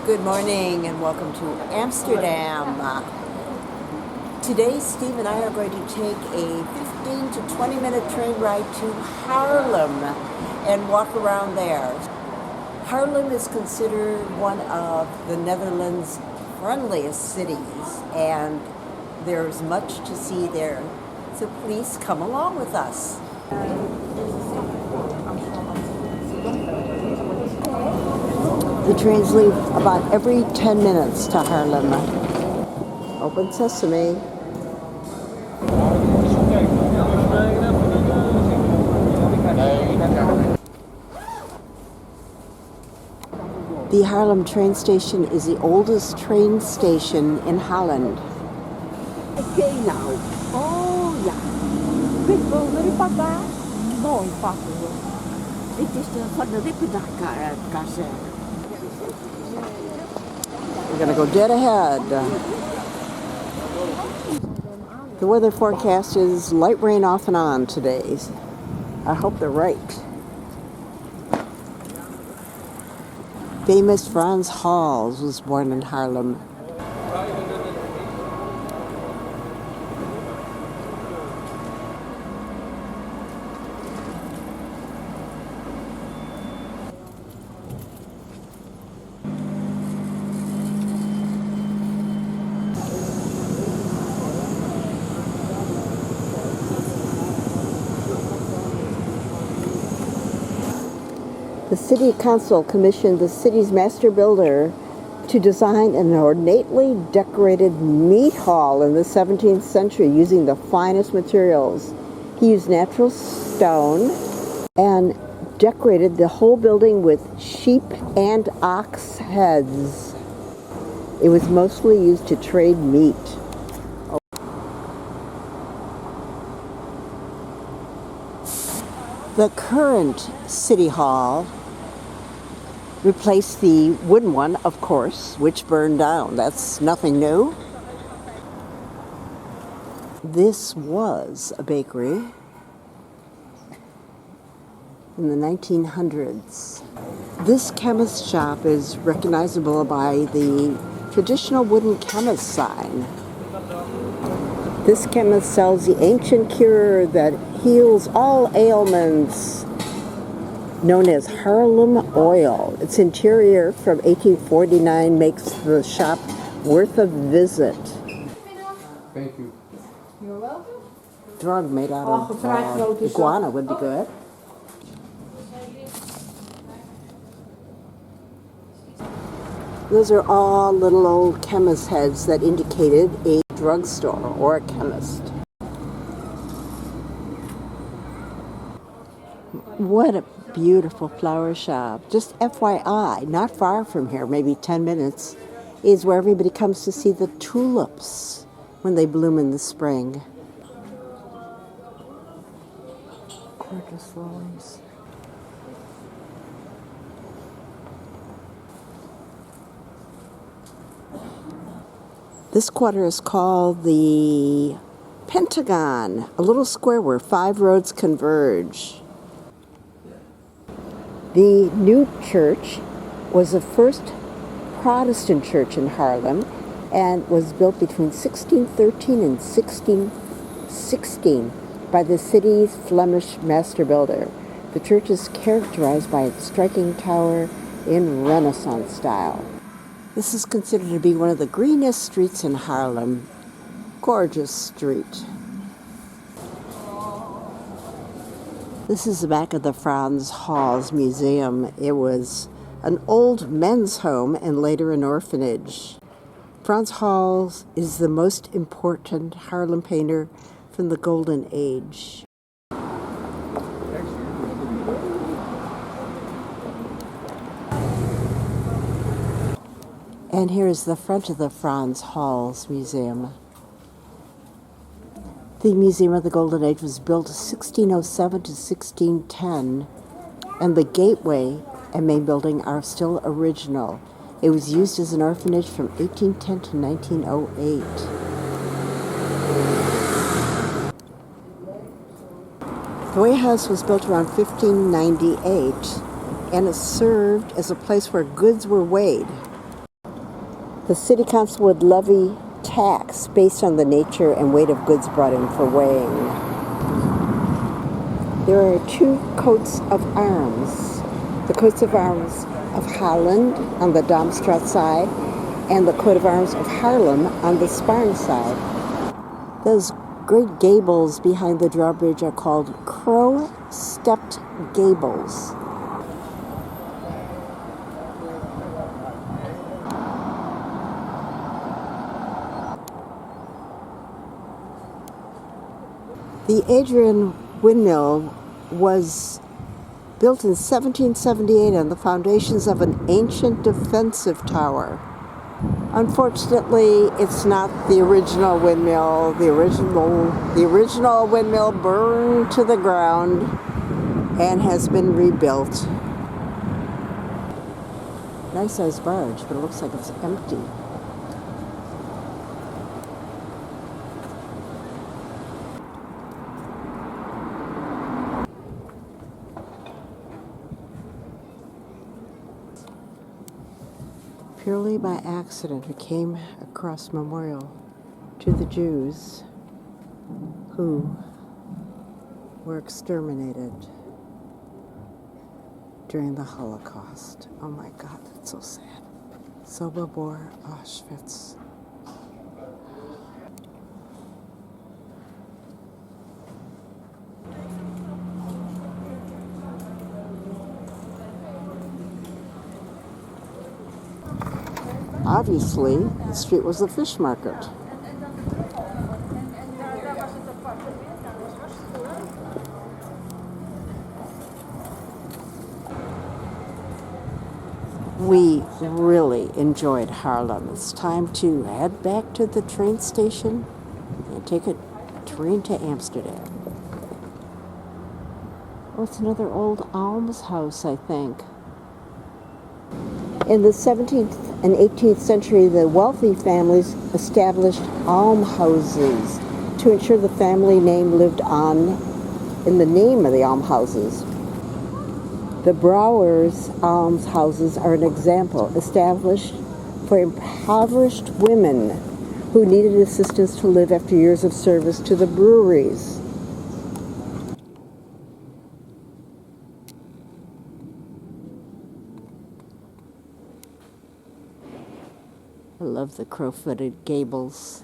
Good morning and welcome to Amsterdam. Today Steve and I are going to take a 15 to 20 minute train ride to Haarlem and walk around there. Haarlem is considered one of the Netherlands' friendliest cities and there's much to see there. So please come along with us. The trains leave about every 10 minutes to Haarlem. Open sesame. The Haarlem train station is the oldest train station in Holland. Oké nou. Oh ja. Ik wil er bagage. Mooi pakken hoor. Dit is van de Rippendaar-kazerne. We're going to go dead ahead. The weather forecast is light rain off and on today. I hope they're right. Famous Frans Hals was born in Haarlem. The City Council commissioned the city's master builder to design an ornately decorated meat hall in the 17th century using the finest materials. He used natural stone and decorated the whole building with sheep and ox heads. It was mostly used to trade meat. The current City Hall replaced the wooden one, of course, which burned down. That's nothing new. This was a bakery in the 1900s. This chemist shop is recognizable by the traditional wooden chemist sign. This chemist sells the ancient cure that heals all ailments, known as Haarlem oil. Its interior from 1849 makes the shop worth a visit. Thank you. You're welcome. Drug made out of iguana would be good. Those are all little old chemist heads that indicated a drugstore or a chemist. What a beautiful flower shop. Just FYI, not far from here, maybe 10 minutes, is where everybody comes to see the tulips when they bloom in the spring. Gorgeous lilies. This quarter is called the Pentagon, a little square where 5 roads converge. The new church was the first Protestant church in Haarlem and was built between 1613 and 1616 by the city's Flemish master builder. The church is characterized by its striking tower in Renaissance style. This is considered to be one of the greenest streets in Haarlem. Gorgeous street. This is the back of the Frans Hals Museum. It was an old men's home and later an orphanage. Frans Hals is the most important Haarlem painter from the Golden Age. And here is the front of the Frans Hals Museum. The Museum of the Golden Age was built 1607 to 1610, and the gateway and main building are still original. It was used as an orphanage from 1810 to 1908. The Way House was built around 1598, and it served as a place where goods were weighed. The city council would levy tax based on the nature and weight of goods brought in for weighing. There are two coats of arms. The coats of arms of Holland on the Darmstraat side and the coat of arms of Haarlem on the Spaan side. Those great gables behind the drawbridge are called crow-stepped gables. The Adrian windmill was built in 1778 on the foundations of an ancient defensive tower. Unfortunately, it's not the original windmill. The original windmill burned to the ground and has been rebuilt. Nice sized barge, but it looks like it's empty. Purely by accident, we came across a memorial to the Jews who were exterminated during the Holocaust. Oh my God, that's so sad. Sobibor, Auschwitz. Obviously, the street was a fish market. We really enjoyed Haarlem. It's time to head back to the train station and take a train to Amsterdam. Oh, it's another old almshouse, I think. In the 17th and 18th century, the wealthy families established almhouses to ensure the family name lived on in the name of the almhouses. The Brouwers almshouses are an example, established for impoverished women who needed assistance to live after years of service to the breweries. I love the crow-footed gables.